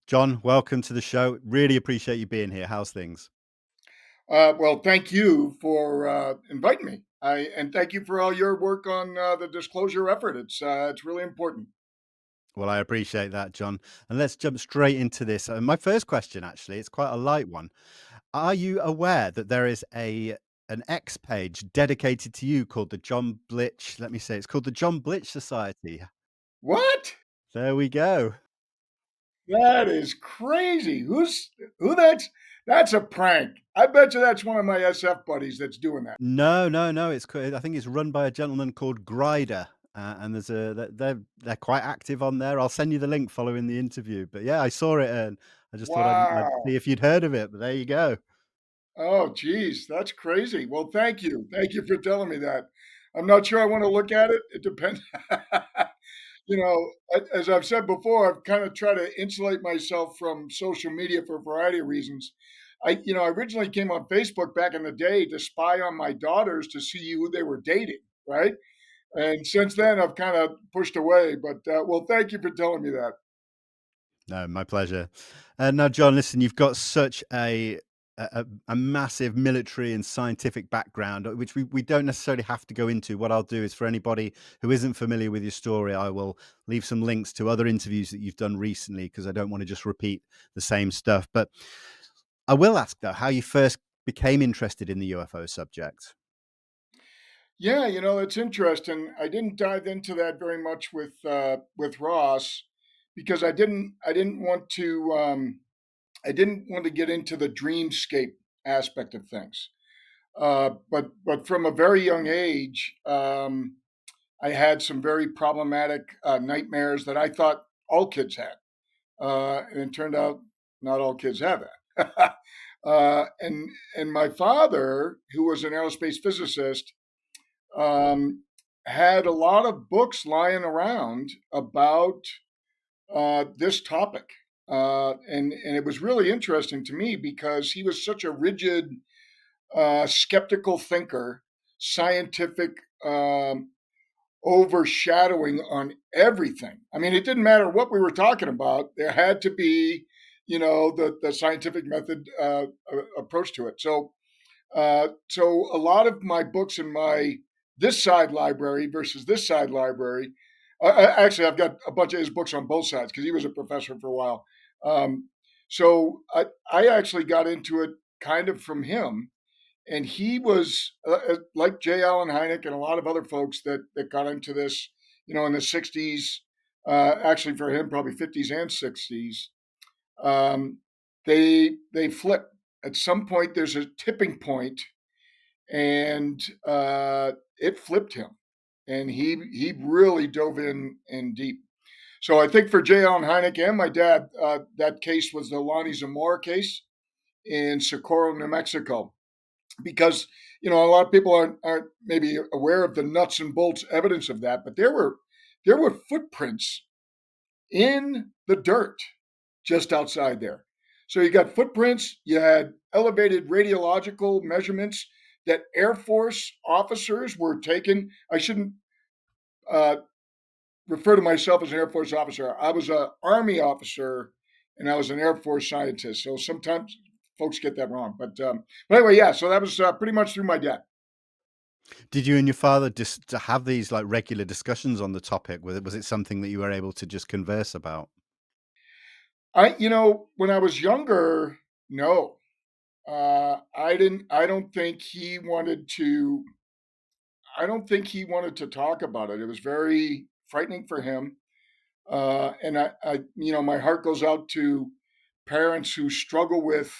John, welcome to the show. Really appreciate you being here. How's things? Well, thank you for inviting me. And thank you for all your work on the disclosure effort. It's really important. Well, I appreciate that, John. And let's jump straight into this. My first question, actually, it's quite a light one. Are you aware that there is an X page dedicated to you called the John Blitch? Let me say, it's called the John Blitch Society. What? There we go. That is crazy. Who? That's a prank. I bet you that's one of my SF buddies that's doing that. No, no, no. I think it's run by a gentleman called Grider, and they're quite active on there. I'll send you the link following the interview. But yeah, I saw it and I just thought I'd Wow. see if you'd heard of it. But there you go. Oh, geez, that's crazy. Well, thank you. Thank you for telling me that. I'm not sure I want to look at it. It depends. As I've said before, I've kind of tried to insulate myself from social media for a variety of reasons. I originally came on Facebook back in the day to spy on my daughters to see who they were dating, right? And since then, I've kind of pushed away. But well, thank you for telling me that. No, my pleasure. Now, John, listen, you've got such a massive military and scientific background, which we don't necessarily have to go into. What I'll do is, for anybody who isn't familiar with your story, I will leave some links to other interviews that you've done recently because I don't want to just repeat the same stuff. But I will ask, though, how you first became interested in the UFO subject. Yeah, it's interesting. I didn't dive into that very much with Ross because I didn't want to I didn't want to get into the dreamscape aspect of things. But from a very young age, I had some very problematic nightmares that I thought all kids had, and it turned out not all kids have that. And my father, who was an aerospace physicist, um, had a lot of books lying around about this topic. And it was really interesting to me because he was such a rigid, skeptical thinker, scientific, overshadowing on everything. I mean, it didn't matter what we were talking about. There had to be, the scientific method approach to it. So a lot of my books in my this side library versus this side library. Actually, I've got a bunch of his books on both sides because he was a professor for a while. So I actually got into it kind of from him, and he was like J. Allen Hynek and a lot of other folks that got into this, in the '60s. Actually, for him, probably '50s and '60s. Um, they flip. At some point. There's a tipping point, and it flipped him, and he really dove in deep. So I think for J. Allen Hynek and my dad, that case was the Lonnie Zamora case in Socorro, New Mexico, because a lot of people aren't maybe aware of the nuts and bolts evidence of that, but there were footprints in the dirt just outside there. So you got footprints, you had elevated radiological measurements that Air Force officers were taking. I shouldn't uh, refer to myself as an Air Force officer. I was an Army officer and I was an Air Force scientist. So sometimes folks get that wrong. But anyway, yeah, so that was pretty much through my dad. Did you and your father just to have these like regular discussions on the topic? Was it something that you were able to just converse about? When I was younger, no, I didn't. I don't think he wanted to talk about it. It was very frightening for him. And my heart goes out to parents who struggle with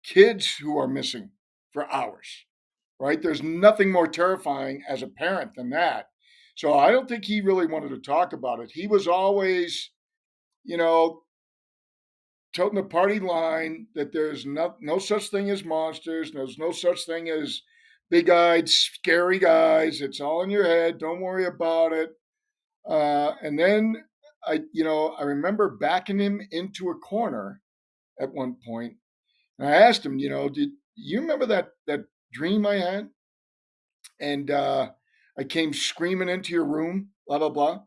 kids who are missing for hours, right? There's nothing more terrifying as a parent than that. So I don't think he really wanted to talk about it. He was always, you know, toting the party line that there's no such thing as monsters. There's no such thing as big-eyed, scary guys. It's all in your head. Don't worry about it. And then I remember backing him into a corner at one point, and I asked him, did you remember that dream I had? And I came screaming into your room, blah blah blah.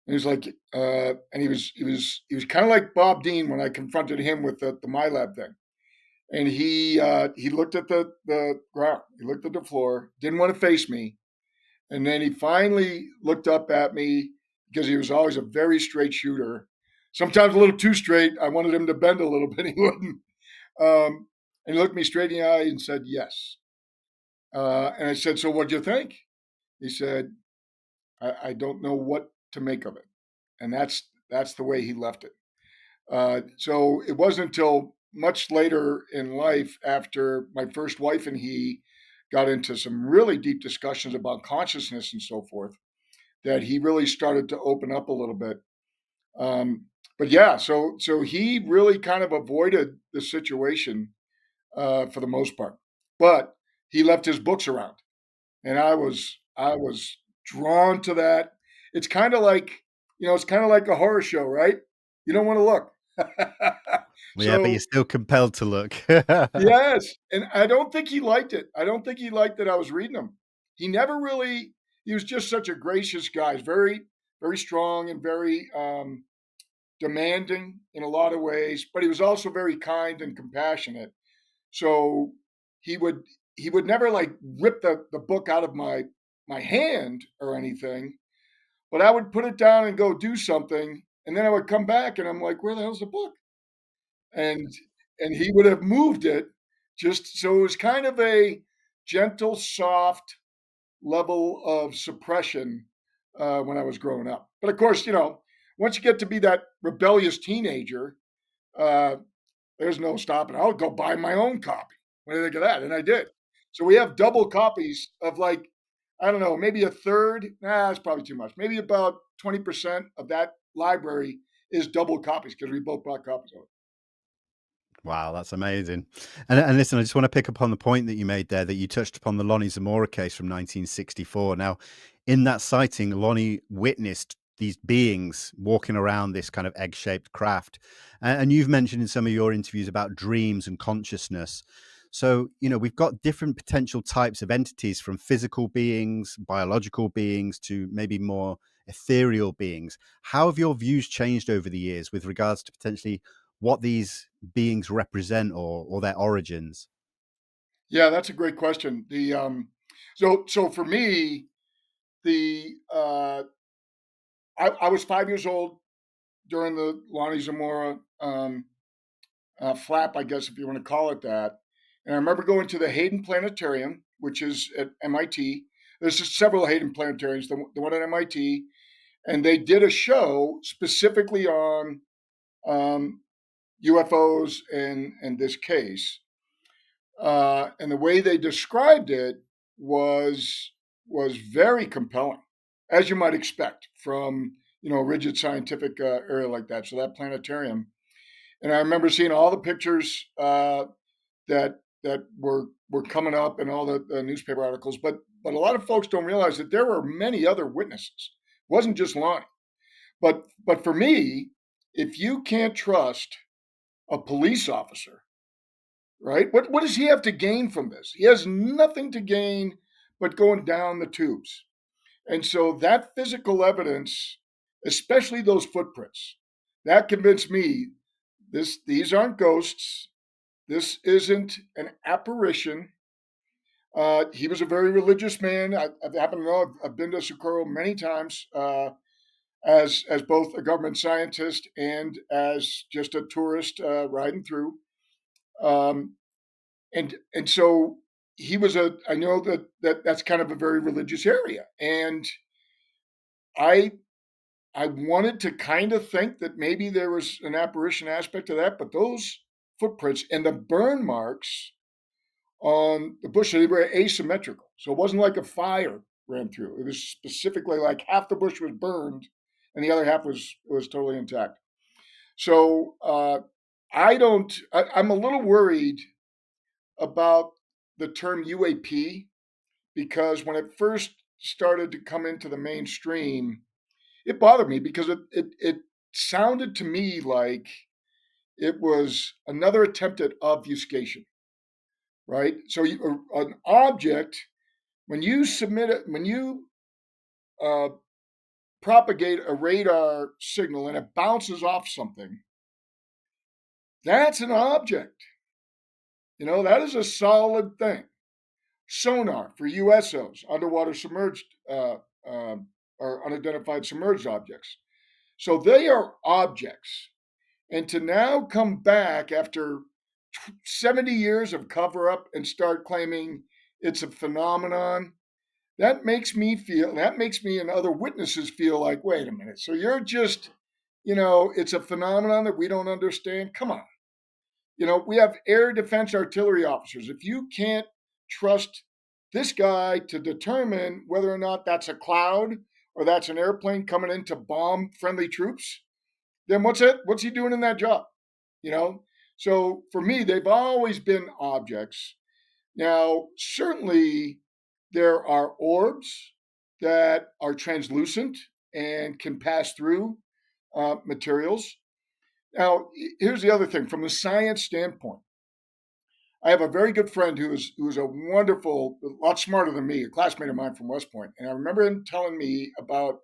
And he was like, and he was kind of like Bob Dean when I confronted him with the MyLab thing. And he looked at the ground, he looked at the floor, didn't want to face me, and then he finally looked up at me because he was always a very straight shooter. Sometimes a little too straight. I wanted him to bend a little bit. He wouldn't. And he looked me straight in the eye and said, yes. And I said, so what'd you think? He said, I don't know what to make of it. And that's the way he left it. So it wasn't until much later in life, after my first wife and he got into some really deep discussions about consciousness and so forth, that he really started to open up a little bit. But yeah, so he really kind of avoided the situation for the most part, but he left his books around, and I was drawn to that. It's kind of like, it's kind of like a horror show, right? You don't want to look. Well, yeah, but you're So still compelled to look. yes, and I don't think he liked it. I don't think he liked that I was reading him. He never really. He was just such a gracious guy. He's very, very strong and very demanding in a lot of ways, but he was also very kind and compassionate. So he would he would never like rip the book out of my hand or anything, but I would put it down and go do something, and then I would come back and I'm like, where the hell's the book? And he would have moved it, just so it was kind of a gentle, soft level of suppression when I was growing up. But of course, once you get to be that rebellious teenager, uh, there's no stopping. I'll go buy my own copy. What do you think of that? And I did. So we have double copies of, like, I don't know, maybe a third. Nah, that's probably too much. Maybe about 20% of that library is double copies because we both bought copies of it. Wow, that's amazing. And listen, I just want to pick up on the point that you made there, that you touched upon the Lonnie Zamora case from 1964. Now, in that sighting, Lonnie witnessed these beings walking around this kind of egg-shaped craft. And you've mentioned in some of your interviews about dreams and consciousness. So, we've got different potential types of entities, from physical beings, biological beings, to maybe more ethereal beings. How have your views changed over the years with regards to potentially what these beings represent, or their origins? Yeah, that's a great question. So for me, the I was 5 years old during the Lonnie Zamora flap, I guess, if you want to call it that. And I remember going to the Hayden Planetarium, which is at MIT. There's just several Hayden Planetariums, the one at MIT, and they did a show specifically on um, UFOs in this case. And the way they described it was was very compelling, as you might expect from a rigid scientific area like that. So that planetarium, and I remember seeing all the pictures that were coming up and all the newspaper articles. But a lot of folks don't realize that there were many other witnesses. It wasn't just Lonnie. But for me, if you can't trust a police officer, right? What does he have to gain from this? He has nothing to gain but going down the tubes. And so that physical evidence, especially those footprints, that convinced me these aren't ghosts. This isn't an apparition. He was a very religious man. I happen to know I've been to Socorro many times as both a government scientist and as just a tourist riding through. Um, and so he was a. I know that's kind of a very religious area, and I I wanted to kind of think that maybe there was an apparition aspect to that, but those footprints and the burn marks on the bush, they were asymmetrical. So it wasn't like a fire ran through. It was specifically like half the bush was burned and the other half was totally intact. So I don't. I'm a little worried about the term UAP because when it first started to come into the mainstream, it bothered me because it sounded to me like it was another attempt at obfuscation, right? So an object, when you submit it, when you uh, propagate a radar signal and it bounces off something, that's an object. That is a solid thing. Sonar for USOs, underwater submerged or unidentified submerged objects. So they are objects. And to now come back after 70 years of cover up and start claiming it's a phenomenon, that makes me and other witnesses feel like, wait a minute. So you're just, it's a phenomenon that we don't understand. Come on. We have air defense artillery officers. If you can't trust this guy to determine whether or not that's a cloud or that's an airplane coming in to bomb friendly troops, then what's he doing in that job? You know? So for me, they've always been objects. Now, certainly there are orbs that are translucent and can pass through materials. Now, here's the other thing from a science standpoint. I have a very good friend who is a wonderful, a lot smarter than me, a classmate of mine from West Point. And I remember him telling me about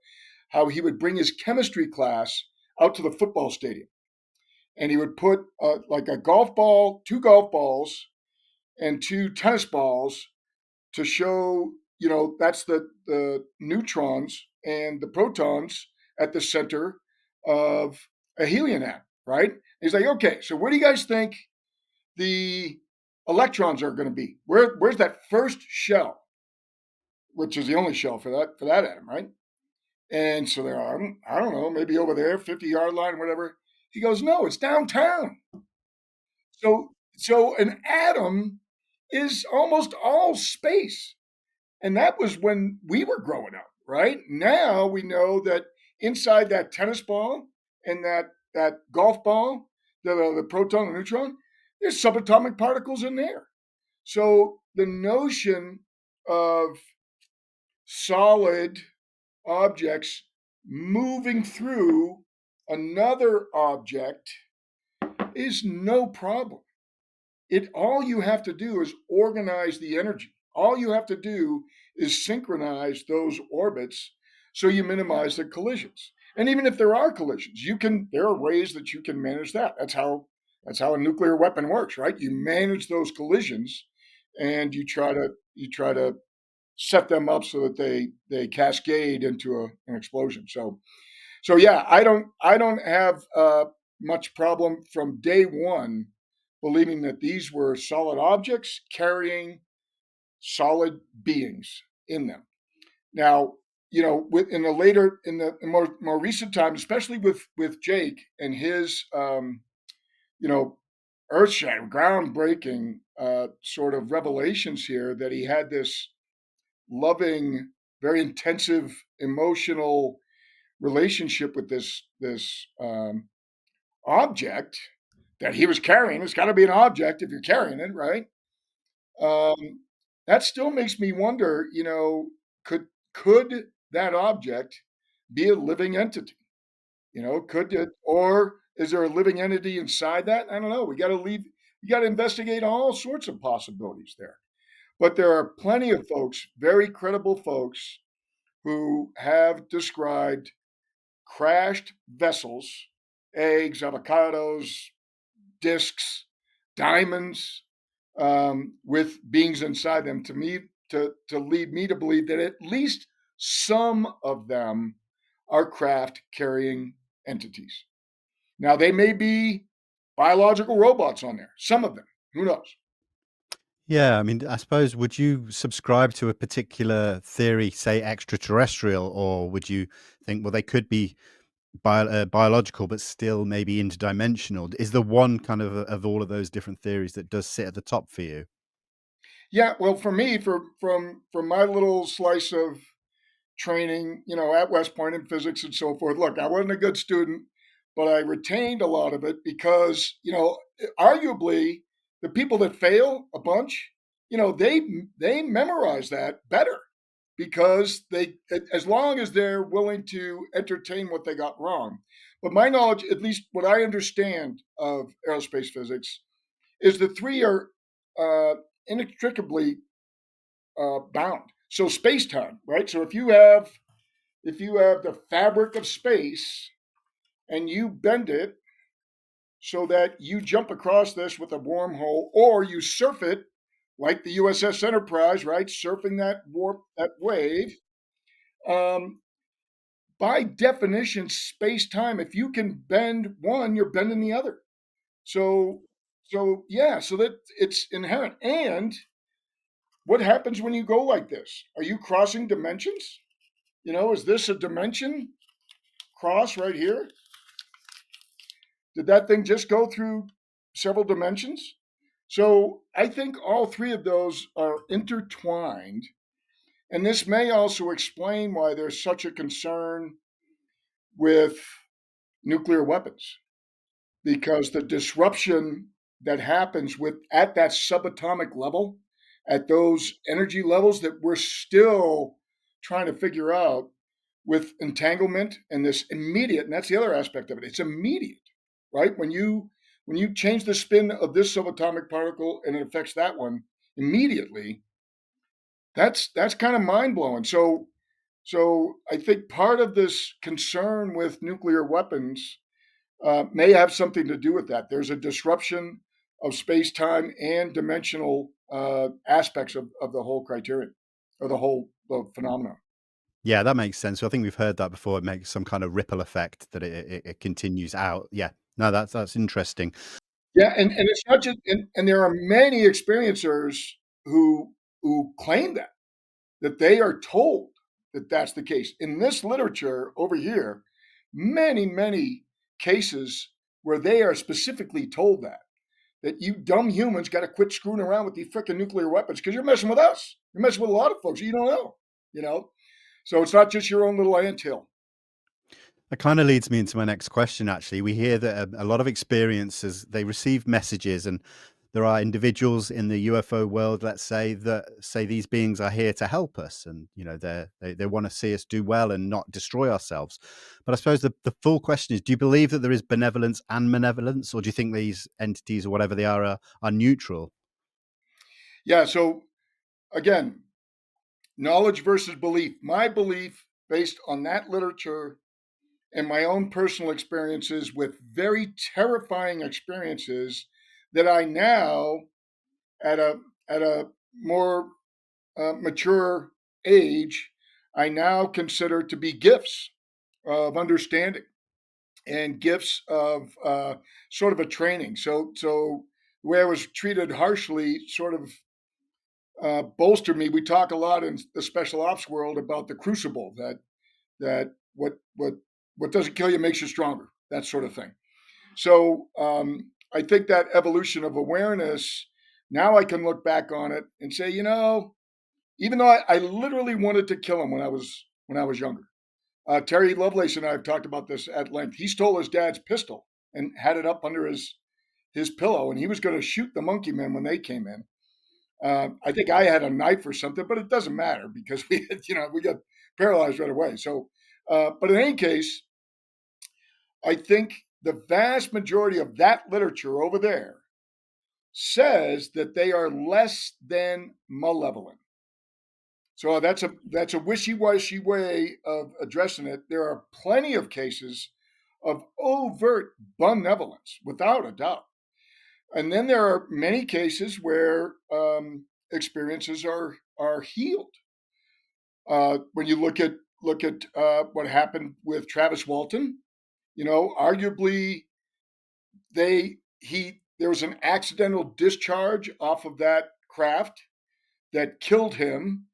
how he would bring his chemistry class out to the football stadium. And he would put like a golf ball, two golf balls, and two tennis balls to show, that's the neutrons and the protons at the center of a helium atom, right? And he's like, okay, so where do you guys think the electrons are going to be? Where's that first shell, which is the only shell for that atom, right? And so they're, I don't know, maybe over there, 50-yard line, whatever. He goes, no, it's downtown. So an atom is almost all space. And that was when we were growing up, right? Now we know that inside that tennis ball and that golf ball, the proton and neutron, there's subatomic particles in there. So the notion of solid objects moving through another object is no problem. All you have to do is organize the energy. All you have to do is synchronize those orbits so you minimize the collisions. And even if there are collisions, there are ways that you can manage that. That's how a nuclear weapon works, right? You manage those collisions and you try to set them up so that they cascade into an explosion. So yeah, I don't have much problem from day one believing that these were solid objects carrying solid beings in them. Now, in the more recent time, especially with Jake and his earth-shattering, groundbreaking sort of revelations here, that he had this loving, very intensive, emotional relationship with this object that he was carrying. It's got to be an object if you're carrying it, right? That still makes me wonder. Could that object be a living entity? Could it, or is there a living entity inside that? I don't know. We got to investigate all sorts of possibilities there. But there are plenty of folks, very credible folks, who have described crashed vessels, eggs, avocados, discs, diamonds, with beings inside them, to lead me to believe that at least some of them are craft carrying entities. Now, they may be biological robots on there, some of them, who knows? Yeah, I mean, I suppose, would you subscribe to a particular theory, say extraterrestrial, or would you think, well, they could be biological, but still maybe interdimensional? Is there one kind of all of those different theories that does sit at the top for you? Yeah, well, for me, from my little slice of training, at West Point in physics and so forth. Look, I wasn't a good student, but I retained a lot of it because, arguably the people that fail a bunch, they memorize that better because as long as they're willing to entertain what they got wrong. But my knowledge, at least what I understand of aerospace physics, is the three are inextricably bound. So space time, right? So if you have if you have the fabric of space and you bend it so that you jump across this with a wormhole, or you surf it like the USS Enterprise, right? Surfing that warp, that wave. Um, by definition, space time, if you can bend one, you're bending the other. So, yeah, so that it's inherent. And what happens when you go like this? Are you crossing dimensions? Is this a dimension cross right here? Did that thing just go through several dimensions? So I think all three of those are intertwined. And this may also explain why there's such a concern with nuclear weapons, because the disruption that happens with at that subatomic level, at those energy levels that we're still trying to figure out, with entanglement and this immediate, and that's the other aspect of it, it's immediate, right? When you change the spin of this subatomic particle and it affects that one immediately, that's kind of mind-blowing. So I think part of this concern with nuclear weapons may have something to do with that. There's a disruption of space-time and dimensional aspects of the whole criterion, or the whole phenomenon. Yeah, that makes sense. So I think we've heard that before. It makes some kind of ripple effect that it continues out. Yeah. No, that's interesting. Yeah, and it's not just, and there are many experiencers who claim that they are told that that's the case. In this literature over here, many cases where they are specifically told that you dumb humans got to quit screwing around with these freaking nuclear weapons because you're messing with us. You're messing with a lot of folks you don't know. You know, so it's not just your own little anthill. That kind of leads me into my next question, actually. We hear that a lot of experiences, they receive messages, and there are individuals in the UFO world, let's say, that say these beings are here to help us, and they want to see us do well and not destroy ourselves. But I suppose the full question is, do you believe that there is benevolence and malevolence, or do you think these entities or whatever they are neutral? Yeah. So again, knowledge versus belief. My belief, based on that literature and my own personal experiences with very terrifying experiences that I now, at a more mature age, I now consider to be gifts of understanding and gifts of sort of a training. So the way I was treated harshly sort of bolstered me. We talk a lot in the special ops world about the crucible, that what doesn't kill you makes you stronger, that sort of thing. So I think that evolution of awareness, now I can look back on it and say, even though I literally wanted to kill him when I was younger. Terry Lovelace and I have talked about this at length. He stole his dad's pistol and had it up under his pillow, and he was going to shoot the monkey men when they came in. I think I had a knife or something, but it doesn't matter because we got paralyzed right away. So, but in any case, I think the vast majority of that literature over there says that they are less than malevolent. So that's a wishy-washy way of addressing it. There are plenty of cases of overt benevolence, without a doubt, and then there are many cases where experiences are healed. When you look at what happened with Travis Walton, arguably there was an accidental discharge off of that craft that killed him,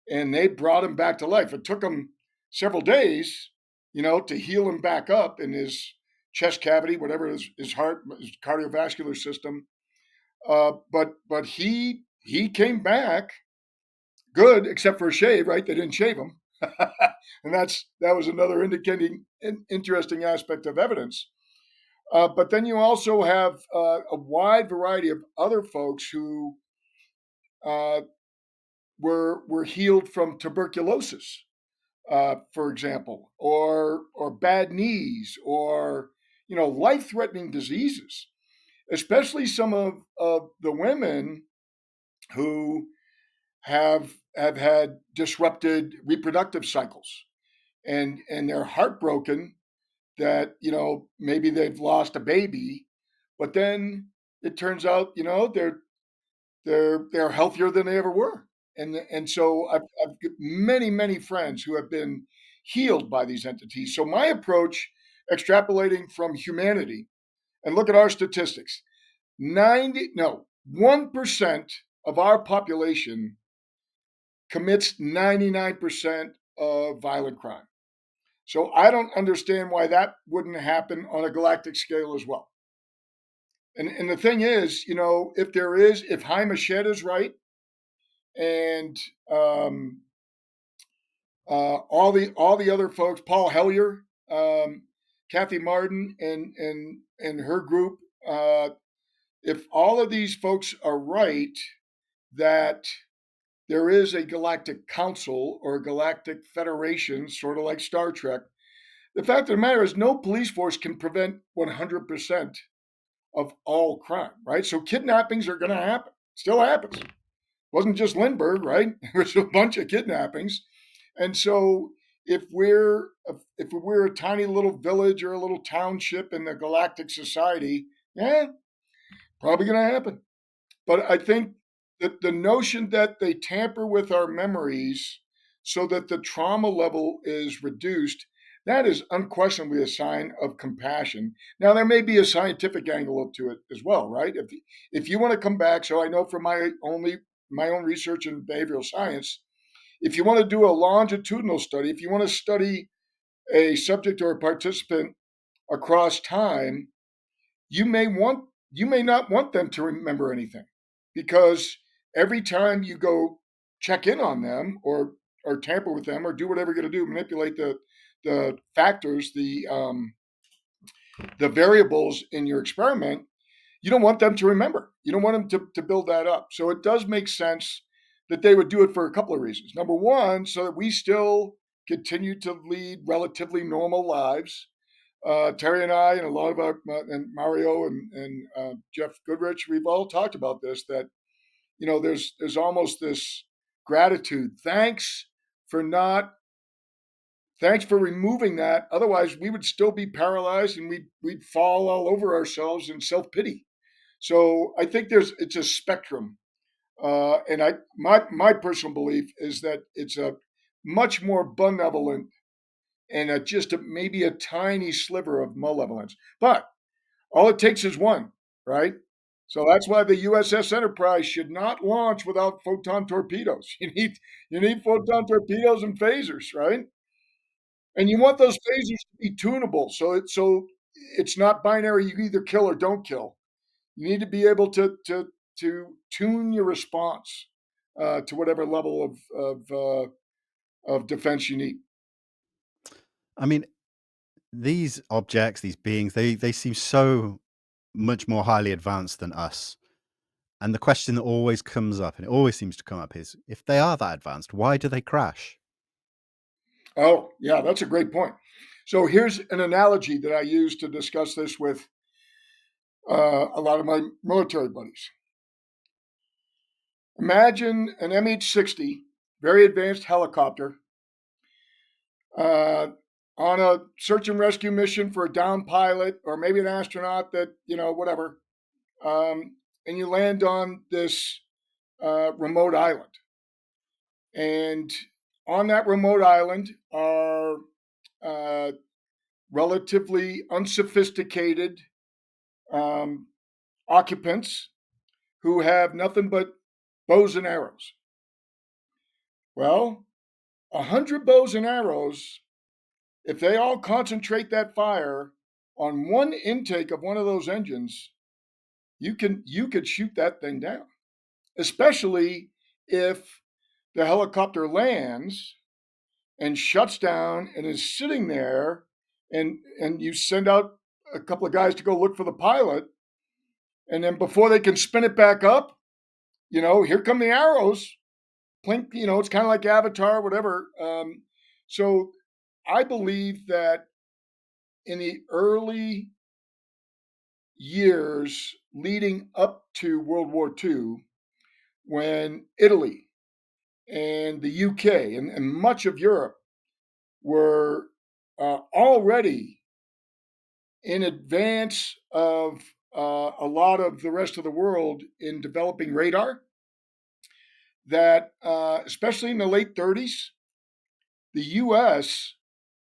and they brought him back to life. It took him several days, to heal him back up in his chest cavity, whatever his heart, his cardiovascular system. But he came back good, except for a shave, right? They didn't shave him, and that was another indicating interesting aspect of evidence. But then you also have a wide variety of other folks who uh, were healed from tuberculosis, for example, or bad knees, or life-threatening diseases. Especially some of the women who have had disrupted reproductive cycles, and they're heartbroken that maybe they've lost a baby, but then it turns out they're healthier than they ever were, and so I've got many friends who have been healed by these entities. So my approach, extrapolating from humanity, and look at our statistics: 1% of our population commits 99% of violent crime. So I don't understand why that wouldn't happen on a galactic scale as well. And the thing is, if Haim Ashed is right, and all the other folks, Paul Hellyer, Kathy Martin, and her group, if all of these folks are right, that there is a galactic council or a galactic federation, sort of like Star Trek. The fact of the matter is, no police force can prevent 100% of all crime, right? So kidnappings are going to happen. Still happens. It wasn't just Lindbergh, right? There's a bunch of kidnappings, and so if we're a tiny little village or a little township in the galactic society, yeah, probably going to happen. But I think that the notion that they tamper with our memories so that the trauma level is reduced, that is unquestionably a sign of compassion. Now, there may be a scientific angle to it as well, right? If you want to come back, so I know from my own research in behavioral science, if you want to do a longitudinal study, if you want to study a subject or a participant across time, you may not want them to remember anything, because every time you go check in on them or tamper with them or do whatever you're going to do, manipulate the factors, the variables in your experiment, you don't want them to remember. You don't want them to build that up. So it does make sense that they would do it for a couple of reasons. Number one, so that we still continue to lead relatively normal lives. Terry and I, and a lot of our, and Mario and Jeff Goodrich, we've all talked about this, that there's almost this gratitude. Thanks for removing that. Otherwise, we would still be paralyzed, and we'd fall all over ourselves in self pity. So I think it's a spectrum, and my personal belief is that it's a much more benevolent and maybe a tiny sliver of malevolence. But all it takes is one, right? So that's why the USS Enterprise should not launch without photon torpedoes. You need photon torpedoes and phasers, right? And you want those phasers to be tunable, so it's not binary. You either kill or don't kill. You need to be able to tune your response to whatever level of defense you need. I mean, these objects, these beings, they seem so much more highly advanced than us. And the question that always comes up, and it always seems to come up, is if they are that advanced, why do they crash? Oh, yeah, that's a great point. So here's an analogy that I use to discuss this with a lot of my military buddies. Imagine an MH-60, very advanced helicopter, uh, on a search and rescue mission for a downed pilot or maybe an astronaut that, whatever, and you land on this remote island. And on that remote island are uh, relatively unsophisticated um, occupants who have nothing but bows and arrows. Well, 100 bows and arrows, if they all concentrate that fire on one intake of one of those engines, you could shoot that thing down. Especially if the helicopter lands and shuts down and is sitting there, and you send out a couple of guys to go look for the pilot, and then before they can spin it back up, here come the arrows. Plink, it's kind of like Avatar, whatever. So I believe that in the early years leading up to World War II, when Italy and the UK and much of Europe were already in advance of a lot of the rest of the world in developing radar. That, especially in the late 30s, the U.S.,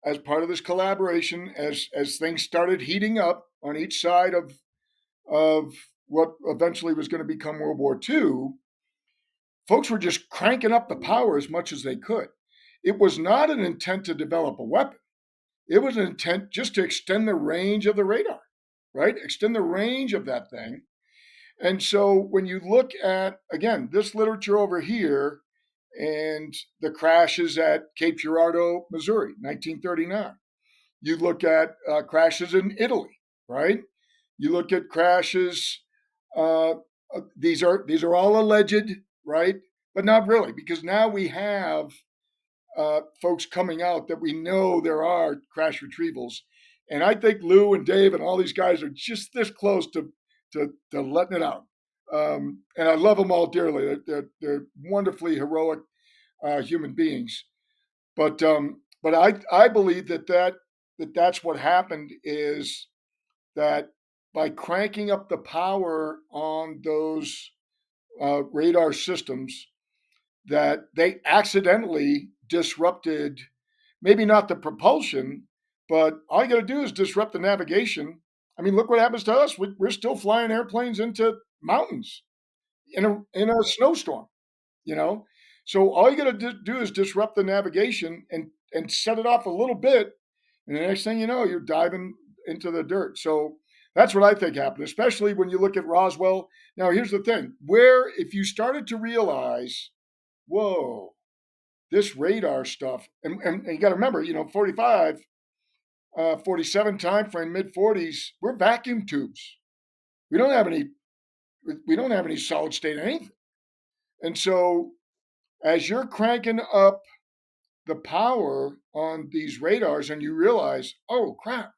as part of this collaboration, as things started heating up on each side of what eventually was going to become World War II, folks were just cranking up the power as much as they could. It was not an intent to develop a weapon. It was an intent just to extend the range of the radar, right? Extend the range of that thing. And so when you look at, again, this literature over here and the crashes at Cape Girardeau, Missouri, 1939, you look at crashes in Italy, right? You look at crashes. These are all alleged, right? But not really, because now we have folks coming out that we know there are crash retrievals, and I think Lou and Dave and all these guys are just this close to letting it out. And I love them all dearly. They're wonderfully heroic human beings. But I believe that's what happened, is that by cranking up the power on those radar systems, that they accidentally disrupted, maybe not the propulsion, but all you got to do is disrupt the navigation. I mean, look what happens to us. We're still flying airplanes into mountains in a snowstorm, you know. So all you got to do is disrupt the navigation and set it off a little bit, and the next thing you know, you're diving into the dirt. So that's what I think happened, especially when you look at Roswell. Now, here's the thing: where if you started to realize, whoa, this radar stuff, and you got to remember, 45, 47 time frame, mid 40s, we're vacuum tubes. We don't have any. We don't have any solid state anything. And so, as you're cranking up the power on these radars, and you realize, oh crap,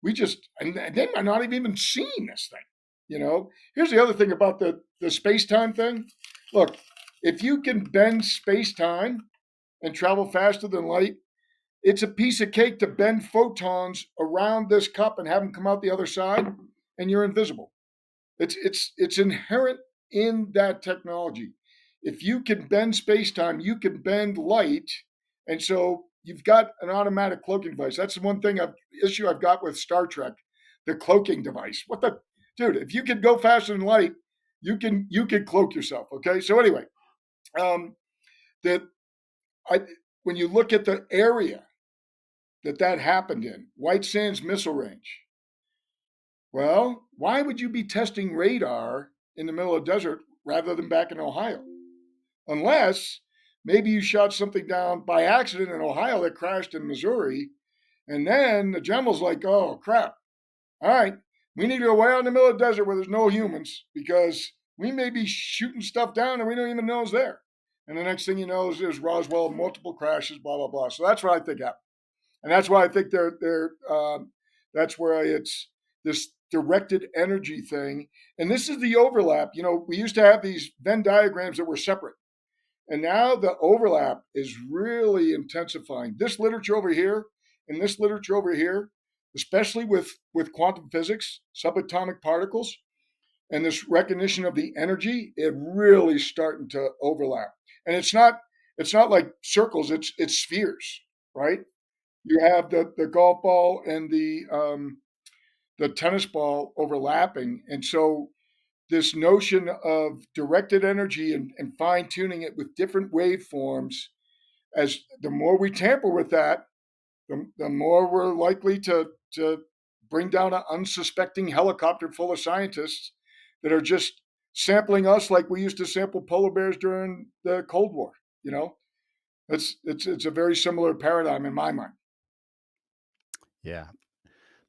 and they might not have even seen this thing. Here's the other thing about the space time thing. Look, if you can bend space time and travel faster than light, it's a piece of cake to bend photons around this cup and have them come out the other side, and you're invisible. It's inherent in that technology. If you can bend space time, you can bend light, and so you've got an automatic cloaking device. That's the one issue I've got with Star Trek, the cloaking device. What the dude? If you can go faster than light, you can cloak yourself. Okay. So anyway, that when you look at the area that happened in, White Sands Missile Range. Well, why would you be testing radar in the middle of the desert rather than back in Ohio? Unless maybe you shot something down by accident in Ohio that crashed in Missouri, and then the general's like, oh, crap. All right, we need to go way out in the middle of the desert where there's no humans, because we may be shooting stuff down and we don't even know it's there. And the next thing you know is there's Roswell, multiple crashes, blah, blah, blah. So that's what I think happened. And that's why I think that's where it's this directed energy thing. And this is the overlap. We used to have these Venn diagrams that were separate. And now the overlap is really intensifying. This literature over here and this literature over here, especially with quantum physics, subatomic particles, and this recognition of the energy, it really starting to overlap. And it's not like circles, it's spheres, right? You have the golf ball and the tennis ball overlapping. And so this notion of directed energy and fine tuning it with different waveforms, as the more we tamper with that, the more we're likely to bring down an unsuspecting helicopter full of scientists that are just sampling us like we used to sample polar bears during the Cold War. It's a very similar paradigm in my mind. Yeah.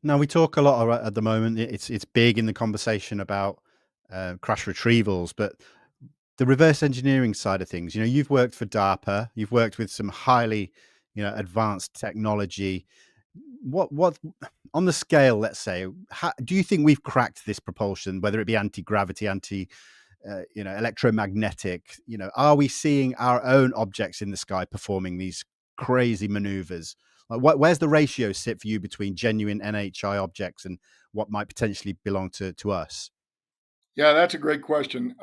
Now, we talk a lot at the moment. It's big in the conversation about crash retrievals, but the reverse engineering side of things. You've worked for DARPA. You've worked with some highly, advanced technology. What on the scale? Let's say, do you think we've cracked this propulsion, whether it be anti-gravity, electromagnetic? Are we seeing our own objects in the sky performing these crazy maneuvers? Like, where's the ratio sit for you between genuine NHI objects and what might potentially belong to us? Yeah, that's a great question.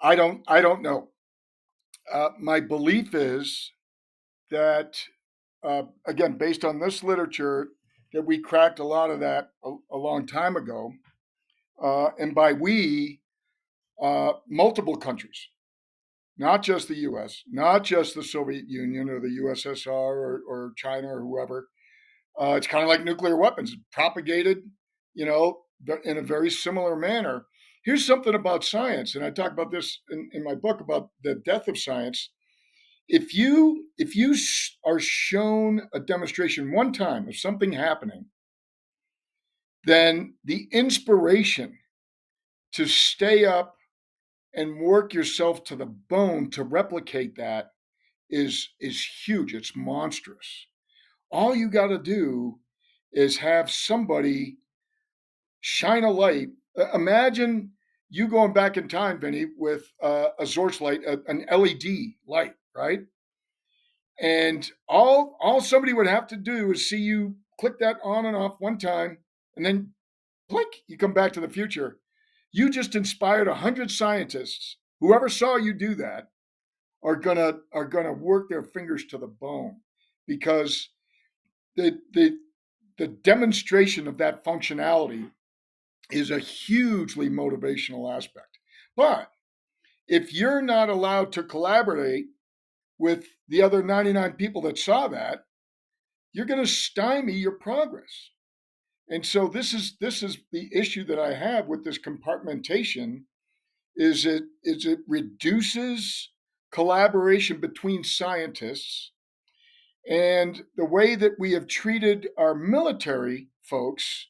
I don't know. My belief is that, again, based on this literature, that we cracked a lot of that a long time ago, and by we, multiple countries, not just the U.S., not just the Soviet Union or the USSR or China or whoever. It's kind of like nuclear weapons, propagated, in a very similar manner. Here's something about science, and I talk about this in my book about the death of science. If you are shown a demonstration one time of something happening, then the inspiration to stay up and work yourself to the bone to replicate that is huge. It's monstrous. All you got to do is have somebody shine a light. Imagine you going back in time, Vinny, with a Zorch light, an LED light, right? And all somebody would have to do is see you click that on and off one time, and then blink, you come back to the future. You just inspired 100 scientists. Whoever saw you do that are gonna work their fingers to the bone, because the demonstration of that functionality is a hugely motivational aspect. But if you're not allowed to collaborate with the other 99 people that saw that, you're going to stymie your progress. And so this is the issue that I have with this compartmentation, is it reduces collaboration between scientists, and the way that we have treated our military folks,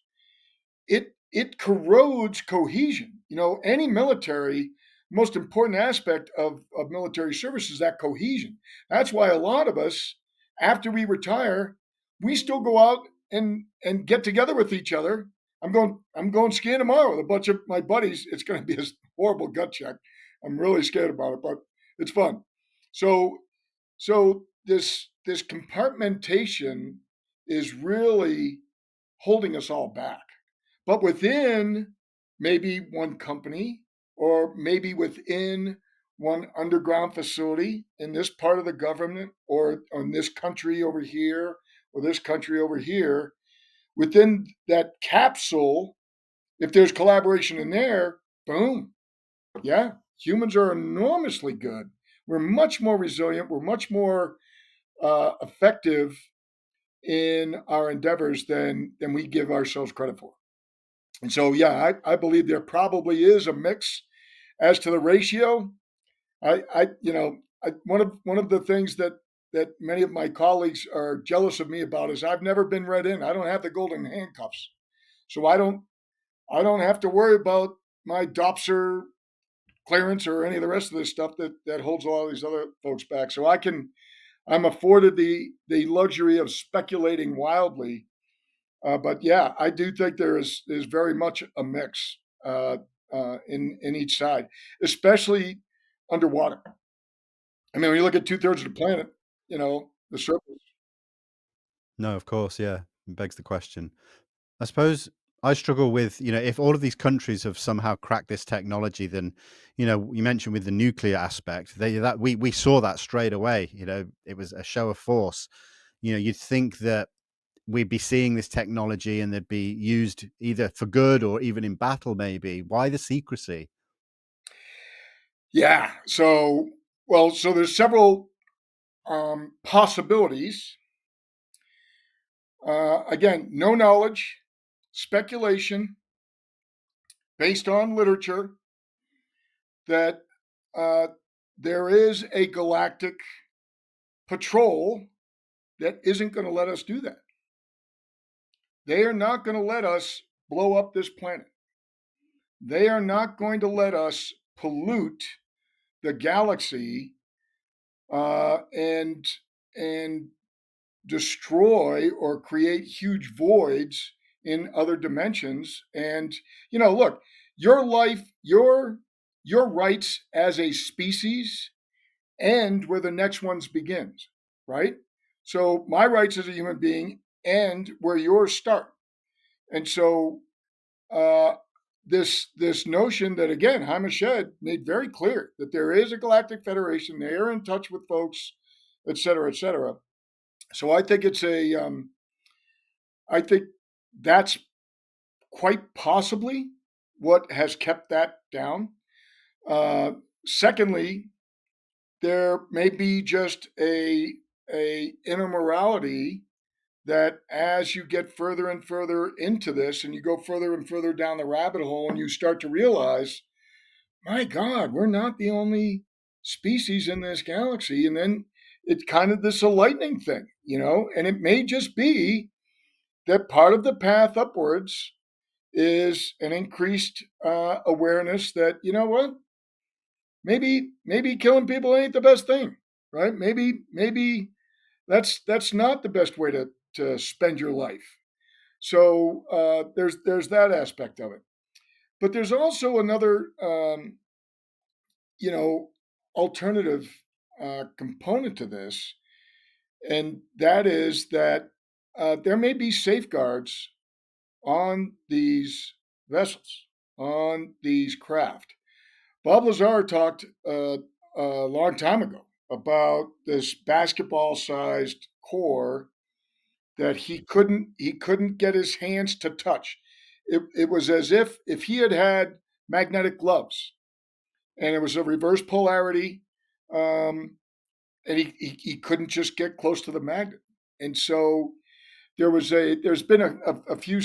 it corrodes cohesion. Any military, most important aspect of military service is that cohesion. That's why a lot of us, after we retire, we still go out and get together with each other. I'm going skiing tomorrow with a bunch of my buddies. It's going to be a horrible gut check. I'm really scared about it, but it's fun. So this compartmentation is really holding us all back. But within maybe one company, or maybe within one underground facility in this part of the government, or in this country over here, or this country over here, within that capsule, if there's collaboration in there, boom. Yeah, humans are enormously good. We're much more resilient. We're much more effective in our endeavors than we give ourselves credit for. And so, yeah, I believe there probably is a mix as to the ratio. One of the things that many of my colleagues are jealous of me about is I've never been read in. I don't have the golden handcuffs, so I don't have to worry about my DOPSR clearance or any of the rest of this stuff that holds a lot of these other folks back. So I'm afforded the luxury of speculating wildly. But yeah, I do think there's very much a mix in each side, especially underwater. I mean, when you look at 2/3 of the planet, the surface. No, of course, yeah. It begs the question. I suppose I struggle with, if all of these countries have somehow cracked this technology, then, you mentioned with the nuclear aspect, that we saw that straight away. It was a show of force. You'd think that we'd be seeing this technology and they'd be used either for good or even in battle, maybe. Why the secrecy? Yeah. So there's several possibilities. Again, no knowledge, speculation based on literature that uh, there is a galactic patrol that isn't going to let us do that. They are not going to let us blow up this planet. They are not going to let us pollute the galaxy, and destroy or create huge voids in other dimensions. And look, your life, your rights as a species end where the next one's begins. right? So my rights as a human being end where yours start. And so uh, this notion that, again, Hamashed made very clear that there is a galactic federation, they are in touch with folks, et cetera, et cetera. So I think I think that's quite possibly what has kept that down. Uh, Secondly, there may be just a inner morality that as you get further and further into this and you go further and further down the rabbit hole and you start to realize, my God, we're not the only species in this galaxy. And then it's kind of this lightning thing, and it may just be that part of the path upwards is an increased awareness that, you know what, maybe killing people ain't the best thing, right? Maybe that's not the best way to spend your life. So there's that aspect of it, but there's also another you know alternative component to this, and that is that there may be safeguards on these vessels, on these craft. Bob Lazar talked a long time ago about this basketball-sized core that he couldn't get his hands to touch. It was as if he had magnetic gloves, and it was a reverse polarity, um, and he couldn't just get close to the magnet. And so there's been a few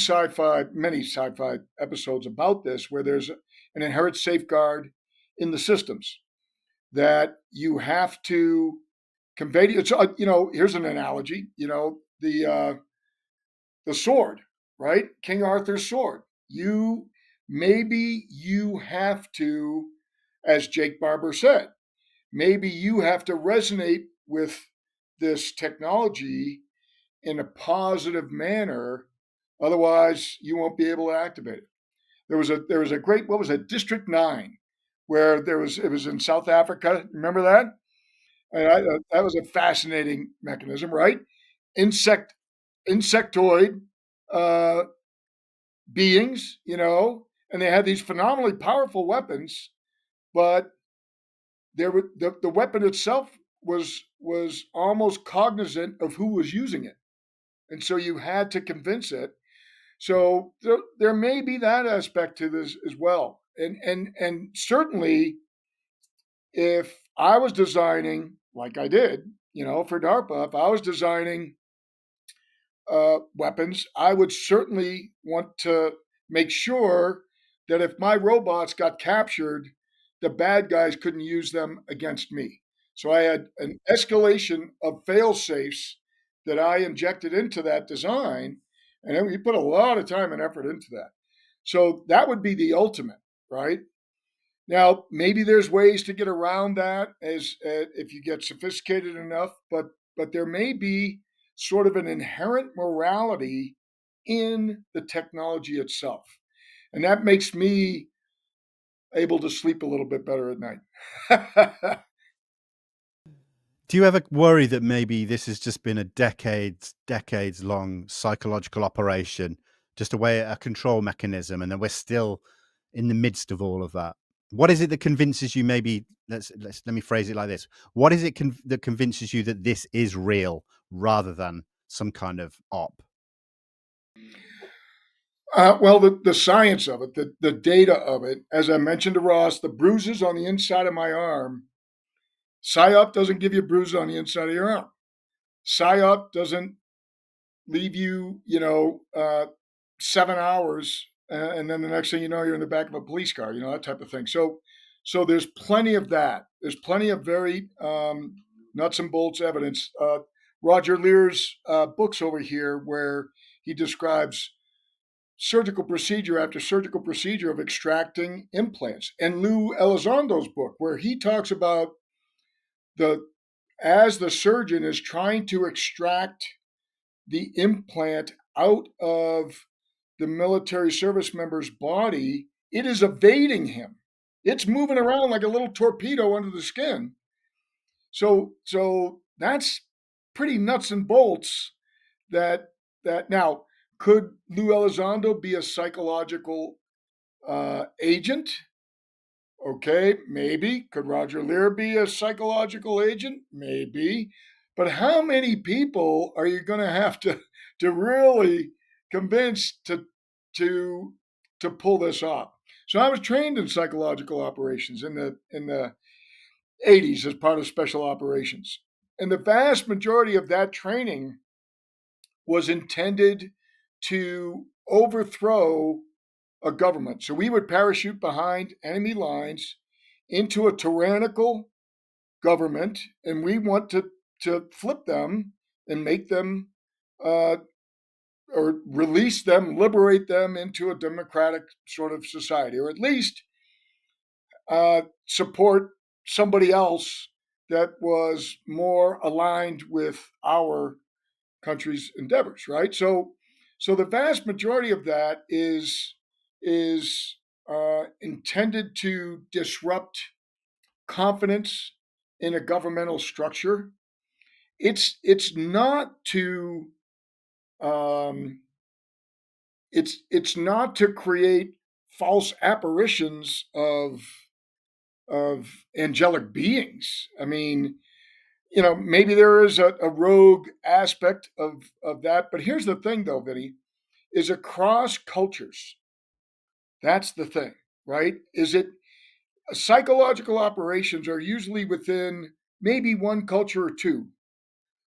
many sci-fi episodes about this where there's an inherent safeguard in the systems that you have to convey to. It's here's an analogy. The sword, right? King Arthur's sword. You have to, as Jake Barber said, maybe you have to resonate with this technology in a positive manner. Otherwise, you won't be able to activate it. There was a great, what was it, District 9, where it was in South Africa. Remember that? And that was a fascinating mechanism, right? Insectoid uh, beings, and they had these phenomenally powerful weapons, but the weapon itself was almost cognizant of who was using it, and so you had to convince it. So there may be that aspect to this as well, and certainly if I was designing, like I did, for DARPA, if I was designing weapons, I would certainly want to make sure that if my robots got captured, the bad guys couldn't use them against me. So I had an escalation of fail safes that I injected into that design, and we put a lot of time and effort into that. So that would be the ultimate, right? Now, maybe there's ways to get around that as if you get sophisticated enough, but there may be sort of an inherent morality in the technology itself, and that makes me able to sleep a little bit better at night. Do you ever worry that maybe this has just been a decades long psychological operation, just a control mechanism, and then we're still in the midst of all of that? What is it that convinces you? Maybe let me phrase it like this: what is it that convinces you that this is real rather than some kind of op? Well, the science of it, the data of it, as I mentioned to Ross, the bruises on the inside of my arm, psyop doesn't give you bruises on the inside of your arm. Psyop doesn't leave you, 7 hours, and then the next thing you know, you're in the back of a police car, that type of thing. So there's plenty of that. There's plenty of very nuts and bolts evidence. Roger Lear's books over here, where he describes surgical procedure after surgical procedure of extracting implants, and Lou Elizondo's book, where he talks about the as the surgeon is trying to extract the implant out of the military service member's body, it is evading him. It's moving around like a little torpedo under the skin. So that's pretty nuts and bolts. That now, could Lou Elizondo be a psychological agent? Okay, maybe. Could Roger Lear be a psychological agent? Maybe. But how many people are you going to have to really convince to to pull this off? So I was trained in psychological operations in the 80s as part of special operations. And the vast majority of that training was intended to overthrow a government. So we would parachute behind enemy lines into a tyrannical government, and we want to flip them and make them or release them, liberate them into a democratic sort of society, or at least support somebody else that was more aligned with our country's endeavors, right? So the vast majority of that is intended to disrupt confidence in a governmental structure. It's not to um, it's not to create false apparitions of angelic beings. I mean, maybe there is a rogue aspect of that, but here's the thing, though, Vinny, is across cultures. That's the thing, right? Is it psychological operations are usually within maybe one culture or two,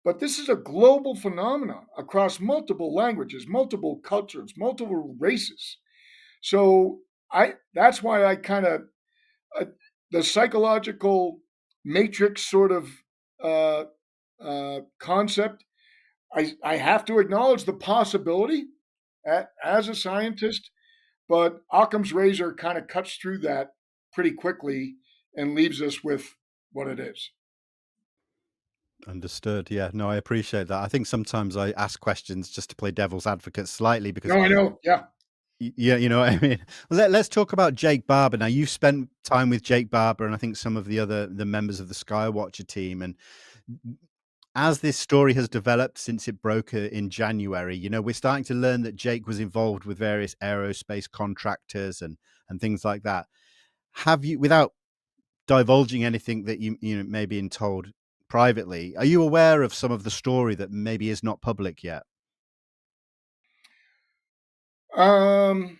but this is a global phenomenon across multiple languages, multiple cultures, multiple races. So I that's why I kind of uh, the psychological matrix sort of uh, concept. I have to acknowledge the possibility as a scientist, but Occam's razor kind of cuts through that pretty quickly and leaves us with what it is. Understood. Yeah, no, I appreciate that. I think sometimes I ask questions just to play devil's advocate slightly because No, I know. Yeah. yeah, you know what I mean? Well, let's talk about Jake Barber. Now, you've spent time with Jake Barber and I think some of the members of the Skywatcher team. And as this story has developed since it broke in January, we're starting to learn that Jake was involved with various aerospace contractors and things like that. Have you, without divulging anything that you may be told privately, are you aware of some of the story that maybe is not public yet? Um,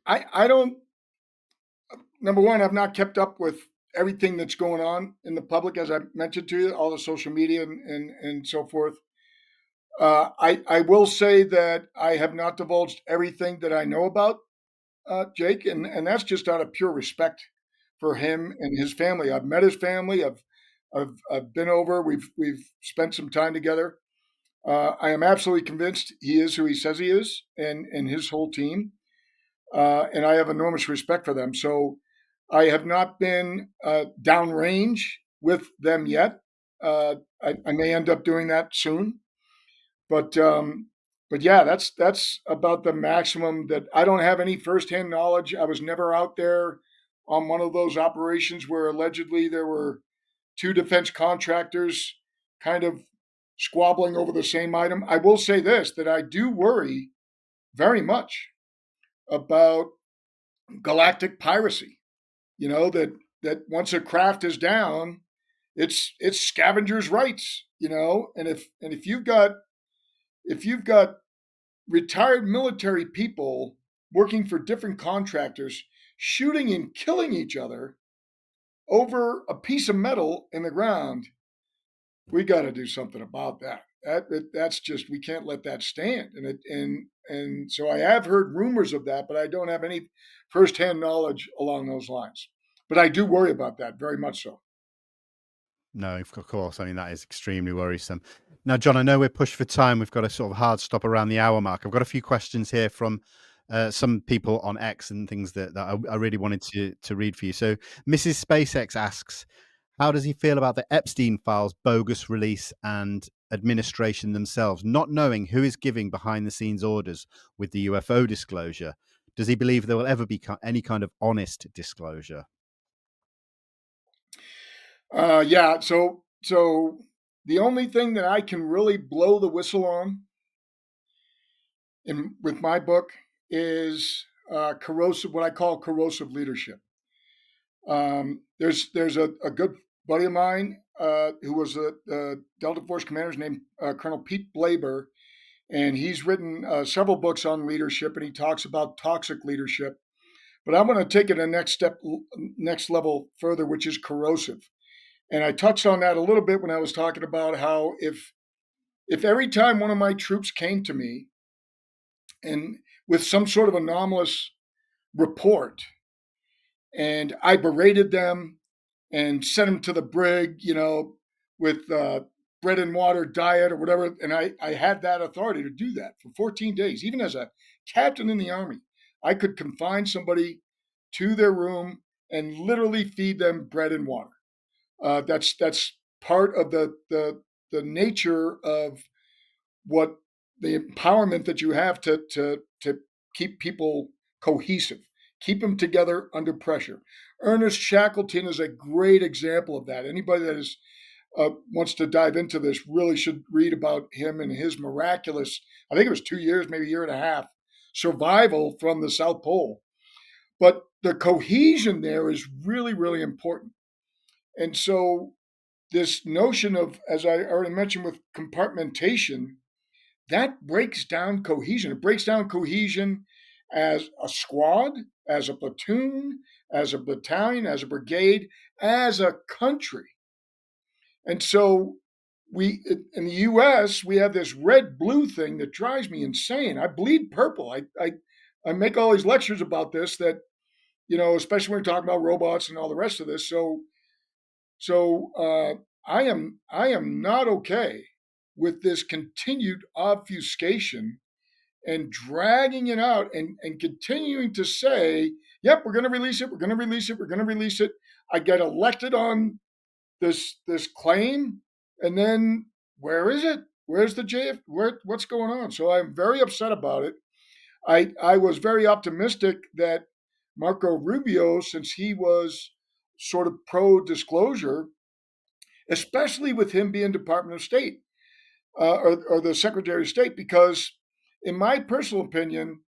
I don't. Number one, I've not kept up with everything that's going on in the public, as I mentioned to you, all the social media and so forth. I will say that I have not divulged everything that I know about Jake, and that's just out of pure respect for him and his family. I've met his family. I've been over. We've spent some time together. I am absolutely convinced he is who he says he is, and his whole team. And I have enormous respect for them. So I have not been downrange with them yet. I may end up doing that soon, but um, but yeah, that's about the maximum that I don't have any firsthand knowledge. I was never out there on one of those operations where allegedly there were two defense contractors kind of squabbling over the same item. I will say this, that I do worry very much about galactic piracy. That once a craft is down, it's scavengers' rights. And if you've got retired military people working for different contractors shooting and killing each other over a piece of metal in the ground, we got to do something about that. That's just, we can't let that stand. And so I have heard rumors of that, but I don't have any firsthand knowledge along those lines. But I do worry about that very much so. No, of course. I mean, that is extremely worrisome. Now, John, I know we're pushed for time. We've got a sort of hard stop around the hour mark. I've got a few questions here from some people on X and things that I really wanted to read for you. So, Mrs. SpaceX asks, how does he feel about the Epstein files bogus release and administration themselves, not knowing who is giving behind the scenes orders with the UFO disclosure? Does he believe there will ever be any kind of honest disclosure? Yeah. So the only thing that I can really blow the whistle on in with my book is corrosive, what I call corrosive leadership. There's a good buddy of mine who was a Delta Force commander named Colonel Pete Blaber, and he's written several books on leadership, and he talks about toxic leadership. But I'm going to take it a next level further, which is corrosive. And I touched on that a little bit when I was talking about how if every time one of my troops came to me and with some sort of anomalous report, and I berated them and sent them to the brig, with bread and water diet or whatever. And I had that authority to do that for 14 days. Even as a captain in the Army, I could confine somebody to their room and literally feed them bread and water. That's part of the nature of what the empowerment that you have to keep people cohesive, keep them together under pressure. Ernest Shackleton is a great example of that. Anybody that is wants to dive into this really should read about him and his miraculous, I think it was 2 years, maybe a year and a half, survival from the South Pole. But the cohesion there is really, really important. And so this notion of, as I already mentioned with compartmentation, that breaks down cohesion. It breaks down cohesion as a squad, as a platoon, as a battalion, as a brigade, as a country. And so we in the US, we have this red blue thing that drives me insane. I bleed purple. I make all these lectures about this that, especially when we're talking about robots and all the rest of this. So I am not okay with this continued obfuscation and dragging it out and continuing to say, yep, we're going to release it, we're going to release it, we're going to release it. I get elected on this claim, and then where is it? Where's the JF? What's going on? So I'm very upset about it. I was very optimistic that Marco Rubio, since he was sort of pro disclosure, especially with him being Department of State or the Secretary of State, because in my personal opinion,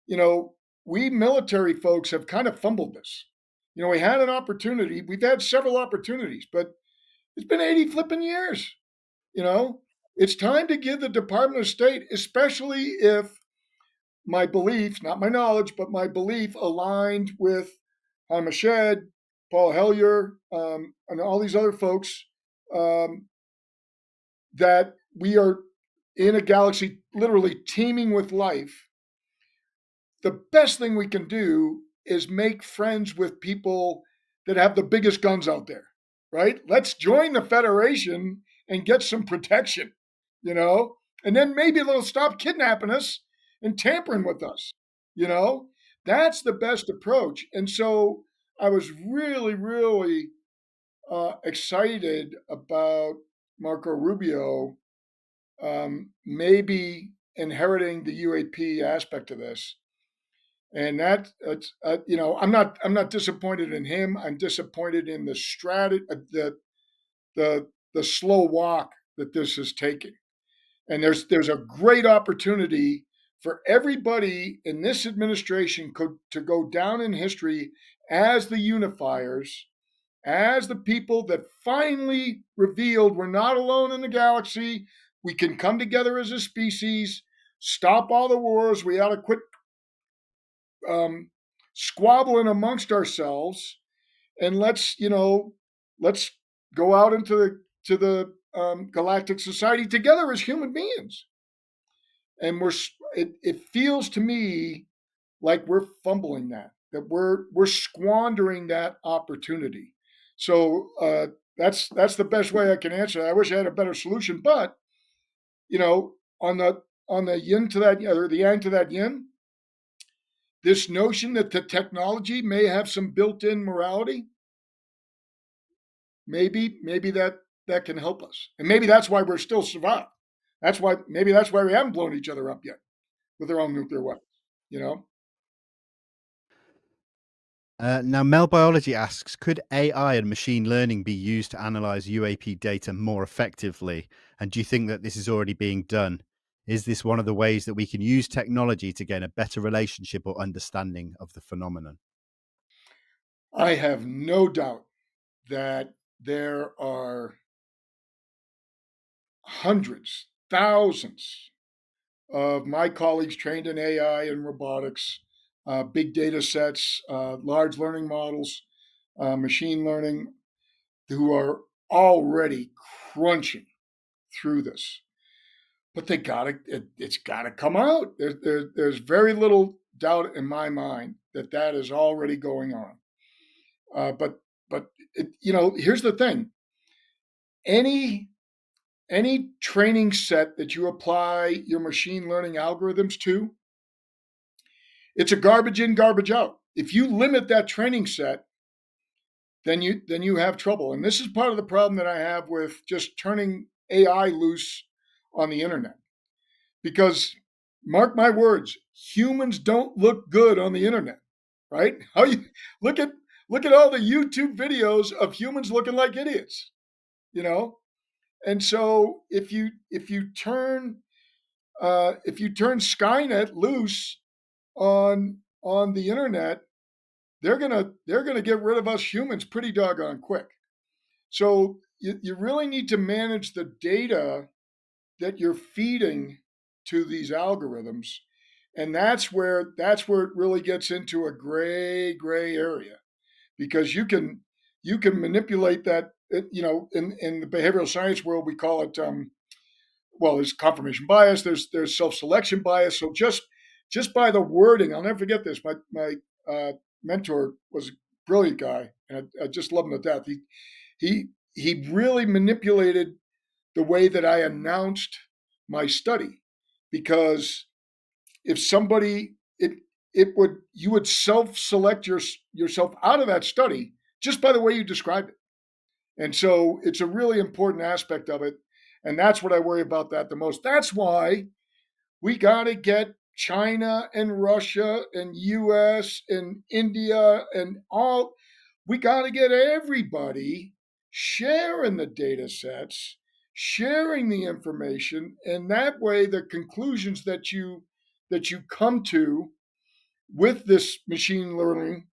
you know, we military folks have kind of fumbled this. We had an opportunity. We've had several opportunities, but it's been 80 flipping years. You know, it's time to give the Department of State, especially if my beliefs, not my knowledge, but my belief aligned with Hamashed, Paul Hellyer, and all these other folks, um, that we are in a galaxy literally teeming with life. The best thing we can do is make friends with people that have the biggest guns out there, right? Let's join the Federation and get some protection, you know? And then maybe they'll stop kidnapping us and tampering with us, you know? That's the best approach. And so I was really, really excited about Marco Rubio maybe inheriting the UAP aspect of this. And I'm not disappointed in him. I'm disappointed in the the slow walk that this is taking. And there's a great opportunity for everybody in this administration to go down in history as the unifiers, as the people that finally revealed we're not alone in the galaxy. We can come together as a species, stop all the wars. We ought to quit um, squabbling amongst ourselves, and let's go out into the galactic society together as human beings. And it feels to me like we're fumbling that we're squandering that opportunity. So that's the best way I can answer that. I wish I had a better solution, but on the yin to that, or the yang to that yin, this notion that the technology may have some built-in morality, maybe that can help us, and maybe that's why we're still survived. That's why we haven't blown each other up yet with our own nuclear weapons. You know. Now, Mel Biology asks, could AI and machine learning be used to analyze UAP data more effectively? And do you think that this is already being done? Is this one of the ways that we can use technology to gain a better relationship or understanding of the phenomenon? I have no doubt that there are hundreds, thousands of my colleagues trained in AI and robotics, big data sets, large learning models, machine learning, who are already crunching through this. But they it's gotta come out. There's very little doubt in my mind that that is already going on. But here's the thing: any any training set that you apply your machine learning algorithms to, it's a garbage in, garbage out. If you limit that training set, then you have trouble. And this is part of the problem that I have with just turning AI loose on the internet. Because mark my words, humans don't look good on the internet, right? How you look at look at all the YouTube videos of humans looking like idiots, you know? And so if you turn Skynet loose on the internet, they're gonna get rid of us humans pretty doggone quick. So you really need to manage the data that you're feeding to these algorithms, and that's where it really gets into a gray area, because you can manipulate that. In the behavioral science world, we call it well, there's confirmation bias, there's self selection bias. So just by the wording, I'll never forget this. My mentor was a brilliant guy, and I just love him to death. He really manipulated the way that I announced my study, because if somebody it would you would self select yourself out of that study just by the way you described it. And so it's a really important aspect of it. And that's what I worry about that the most. That's why we got to get China and Russia and US and India and all, we got to get everybody sharing the data sets, sharing the information, and that way the conclusions that you come to with this machine learning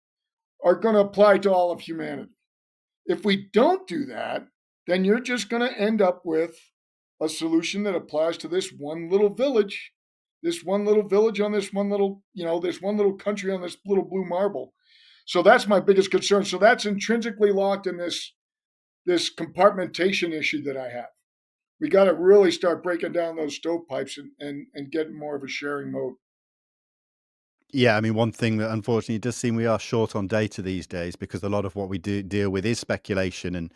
are going to apply to all of humanity. If we don't do that, then you're just going to end up with a solution that applies to this one little village on this one little, this one little country on this little blue marble. So that's my biggest concern. So that's intrinsically locked in this compartmentation issue that I have. We got to really start breaking down those stovepipes and getting more of a sharing mode. Yeah, I mean, one thing that unfortunately does seem we are short on data these days, because a lot of what we do deal with is speculation. And,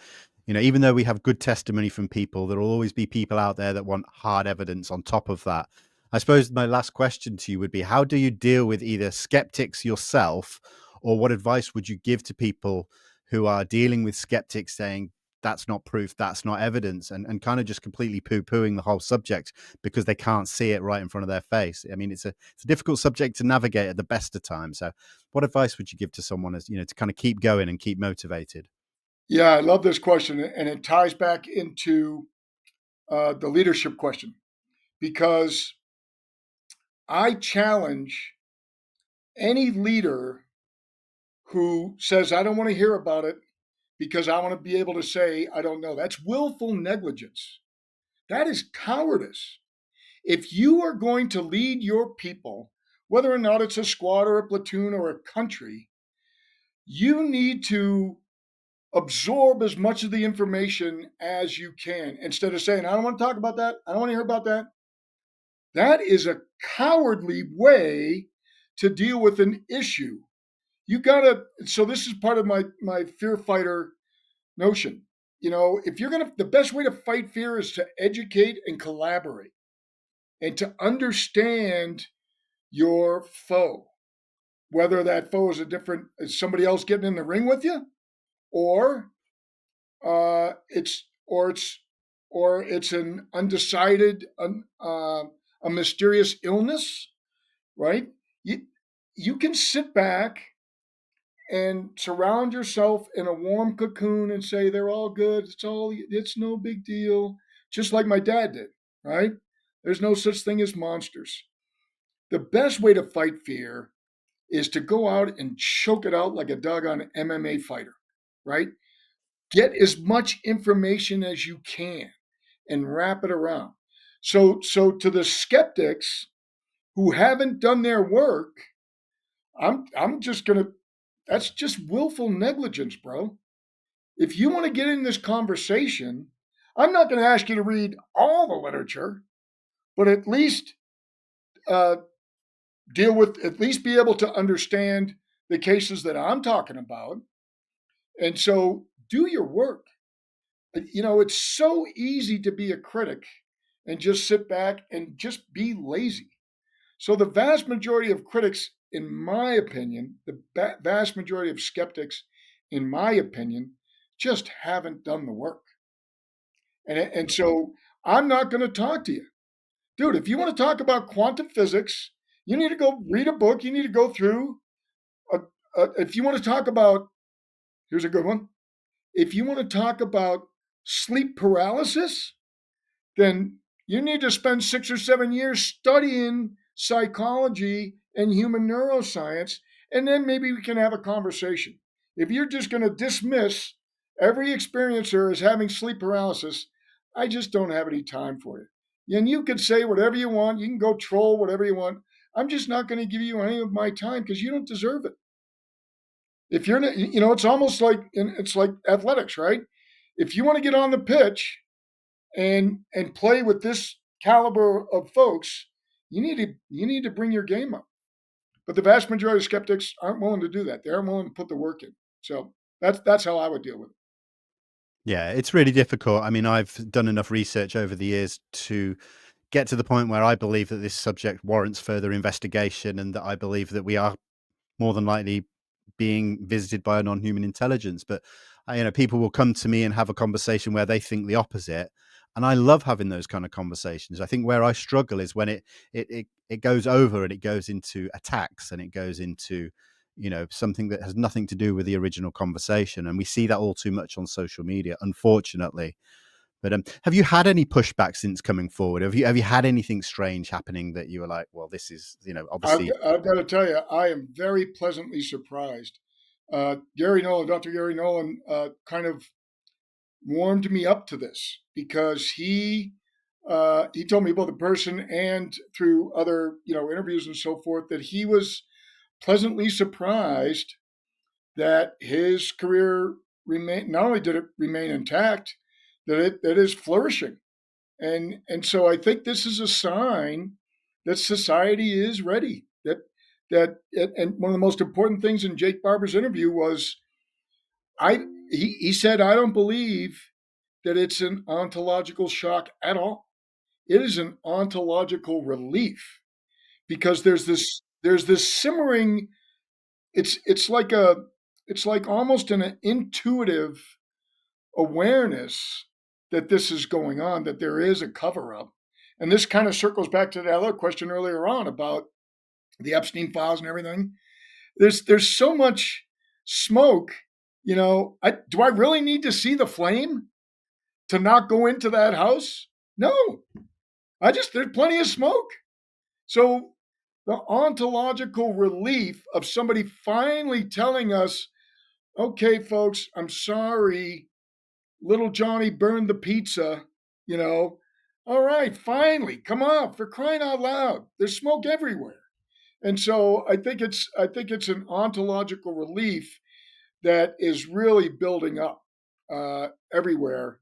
even though we have good testimony from people, there will always be people out there that want hard evidence on top of that. I suppose my last question to you would be, how do you deal with either skeptics yourself, or what advice would you give to people who are dealing with skeptics saying, that's not proof, that's not evidence, and kind of just completely poo-pooing the whole subject because they can't see it right in front of their face? I mean, it's a difficult subject to navigate at the best of times. So what advice would you give to someone as, to kind of keep going and keep motivated? Yeah, I love this question, and it ties back into the leadership question, because I challenge any leader who says, I don't want to hear about it because I want to be able to say, I don't know. That's willful negligence. That is cowardice. If you are going to lead your people, whether or not it's a squad or a platoon or a country, you need to absorb as much of the information as you can instead of saying, I don't want to talk about that. I don't want to hear about that. That is a cowardly way to deal with an issue. You gotta, so this is part of my fear fighter notion. If you're gonna, the best way to fight fear is to educate and collaborate and to understand your foe, whether that foe is somebody else getting in the ring with you, or it's an undecided, a mysterious illness, right? You you can sit back and surround yourself in a warm cocoon and say they're all good. It's no big deal. Just like my dad did, right? There's no such thing as monsters. The best way to fight fear is to go out and choke it out like a doggone MMA fighter, right? Get as much information as you can and wrap it around. So to the skeptics who haven't done their work, I'm just gonna that's just willful negligence, bro. If you want to get in this conversation, I'm not going to ask you to read all the literature, but at least uh, at least be able to understand the cases that I'm talking about. And so do your work. It's so easy to be a critic and just sit back and just be lazy. So the vast majority of critics, in my opinion, the vast majority of skeptics, in my opinion, just haven't done the work. And so I'm not going to talk to you. Dude, if you want to talk about quantum physics, you need to go read a book. You need to go through. If you want to talk about, here's a good one. If you want to talk about sleep paralysis, then you need to spend 6 or 7 years studying psychology and human neuroscience, and then maybe we can have a conversation. If you're just going to dismiss every experiencer as having sleep paralysis, I just don't have any time for you. And you can say whatever you want, you can go troll whatever you want. I'm just not going to give you any of my time because you don't deserve it. If you're, it's almost like it's like athletics, right? If you want to get on the pitch and play with this caliber of folks, you need to bring your game up. But the vast majority of skeptics aren't willing to do that. They aren't willing to put the work in. So that's how I would deal with it. Yeah, it's really difficult. I mean, I've done enough research over the years to get to the point where I believe that this subject warrants further investigation, and that I believe that we are more than likely being visited by a non-human intelligence. But people will come to me and have a conversation where they think the opposite, and I love having those kind of conversations. I think where I struggle is when it goes over and it goes into attacks, and it goes into something that has nothing to do with the original conversation, and we see that all too much on social media, unfortunately. But have you had any pushback since coming forward? Have you had anything strange happening that you were like, well, this is obviously. I've got to tell you, I am very pleasantly surprised. Dr. Gary Nolan, kind of warmed me up to this because he told me about the person and through other interviews and so forth that he was pleasantly surprised that his career remain not only did it remain intact, that is flourishing. And so I think this is a sign that society is ready. And one of the most important things in Jake Barber's interview was he said, I don't believe that it's an ontological shock at all. It is an ontological relief because there's this simmering. It's like almost an intuitive awareness that this is going on, that there is a cover up. And this kind of circles back to that other question earlier on about the Epstein files and everything. There's so much smoke. Do I really need to see the flame to not go into that house? No, there's plenty of smoke. So the ontological relief of somebody finally telling us, okay, folks, I'm sorry, little Johnny burned the pizza, you know. All right, finally, come on, for crying out loud. There's smoke everywhere. And so I think it's an ontological relief that is really building up everywhere.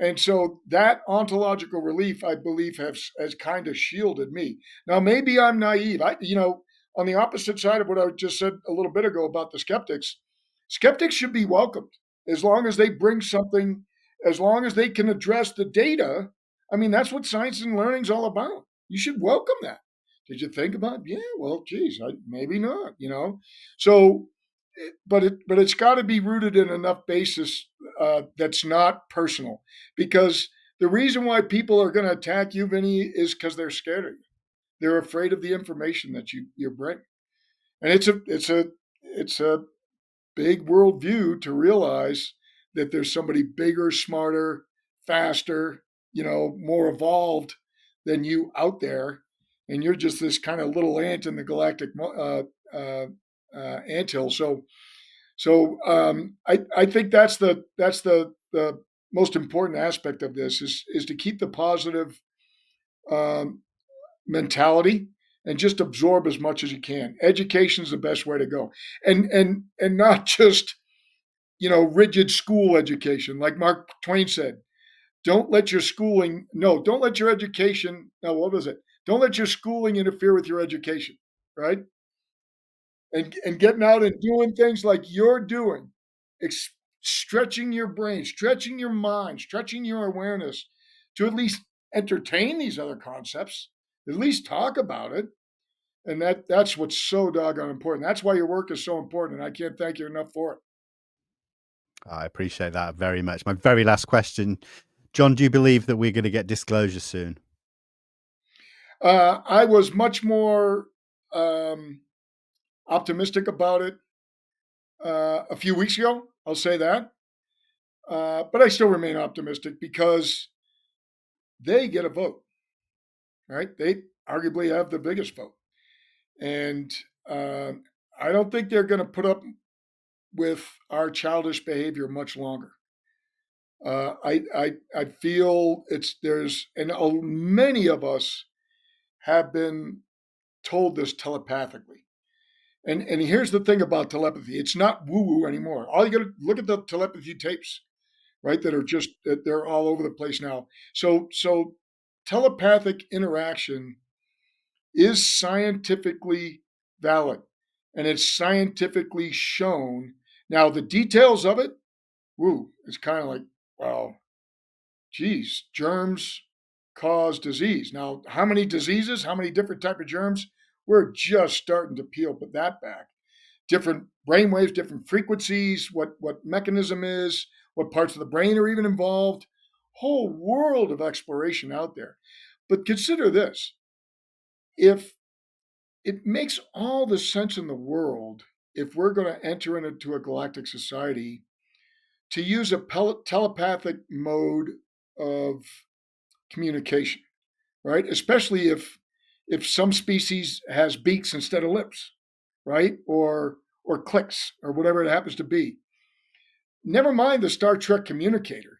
And so that ontological relief, I believe, has kind of shielded me. Now, maybe I'm naive. On the opposite side of what I just said a little bit ago about the skeptics should be welcomed as long as they bring something, as long as they can address the data. I mean, that's what science and learning is all about. You should welcome that. Did you think about it? Yeah, well, geez, maybe not. So but it's got to be rooted in enough basis that's not personal. Because the reason why people are going to attack you, Vinny, is because they're scared of you. They're afraid of the information that you bring, and it's a big worldview to realize that there's somebody bigger, smarter, faster, more evolved than you out there, and you're just this kind of little ant in the galactic anthill. So I think that's the most important aspect of this is to keep the positive um, mentality and just absorb as much as you can. Education is the best way to go, and not just rigid school education, like Mark Twain said. Don't let your schooling. No, don't let your education. No, what was it? Don't let your schooling interfere with your education, right? And getting out and doing things like you're doing, stretching your brain, stretching your mind, stretching your awareness to at least entertain these other concepts, at least talk about it. And that's what's so doggone important. That's why your work is so important. And I can't thank you enough for it. I appreciate that very much. My very last question, John, do you believe that we're going to get disclosure soon? I was much more um, optimistic about it a few weeks ago. I'll say that. But I still remain optimistic because they get a vote, right? They arguably have the biggest vote. And uh, I don't think they're going to put up with our childish behavior much longer. I feel and many of us have been told this telepathically. And here's the thing about telepathy: it's not woo woo anymore. All you got to look at the telepathy tapes, right? They're all over the place now. So telepathic interaction is scientifically valid, and it's scientifically shown. Now the details of it, woo, it's kind of like, well, geez, germs cause disease. Now, how many diseases, how many different type of germs? We're just starting to peel that back. Different brainwaves, different frequencies, what mechanism is, what parts of the brain are even involved. Whole world of exploration out there. But consider this: if it makes all the sense in the world, if we're going to enter into a galactic society, to use a telepathic mode of communication, right? Especially if some species has beaks instead of lips, right? Or clicks or whatever it happens to be. Never mind the Star Trek communicator.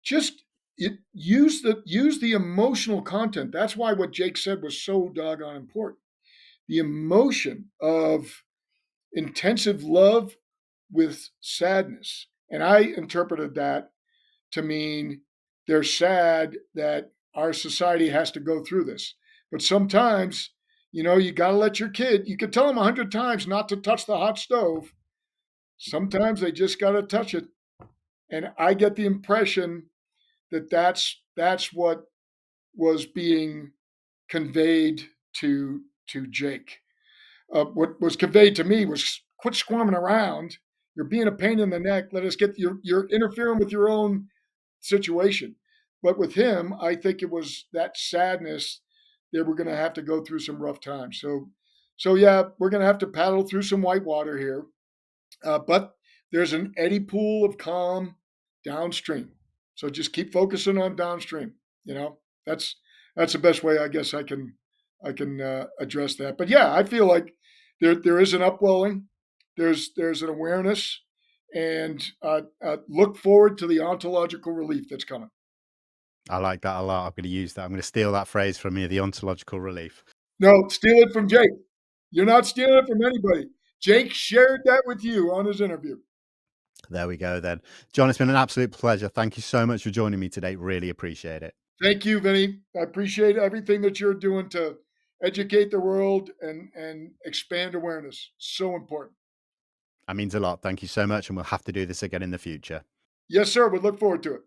Just use the emotional content. That's why what Jake said was so doggone important. The emotion of intensive love with sadness. And I interpreted that to mean they're sad that our society has to go through this. But sometimes, you got to let your kid, you could tell them 100 times not to touch the hot stove. Sometimes they just got to touch it. And I get the impression that that's what was being conveyed to Jake. What was conveyed to me was quit squirming around. You're being a pain in the neck. Let us get you're interfering with your own situation. But with him, I think it was that sadness that we're going to have to go through some rough times. So yeah, we're going to have to paddle through some white water here. But there's an eddy pool of calm downstream. So just keep focusing on downstream. You know, that's that's the best way I guess I can address that. But yeah, I feel like there is an upwelling. There's an awareness, and look forward to the ontological relief that's coming. I like that a lot. I'm going to use that. I'm going to steal that phrase from you, the ontological relief. No, steal it from Jake. You're not stealing it from anybody. Jake shared that with you on his interview. There we go then. John, it's been an absolute pleasure. Thank you so much for joining me today. Really appreciate it. Thank you, Vinny. I appreciate everything that you're doing to educate the world and expand awareness. So important. That means a lot. Thank you so much. And we'll have to do this again in the future. Yes, sir. We look forward to it.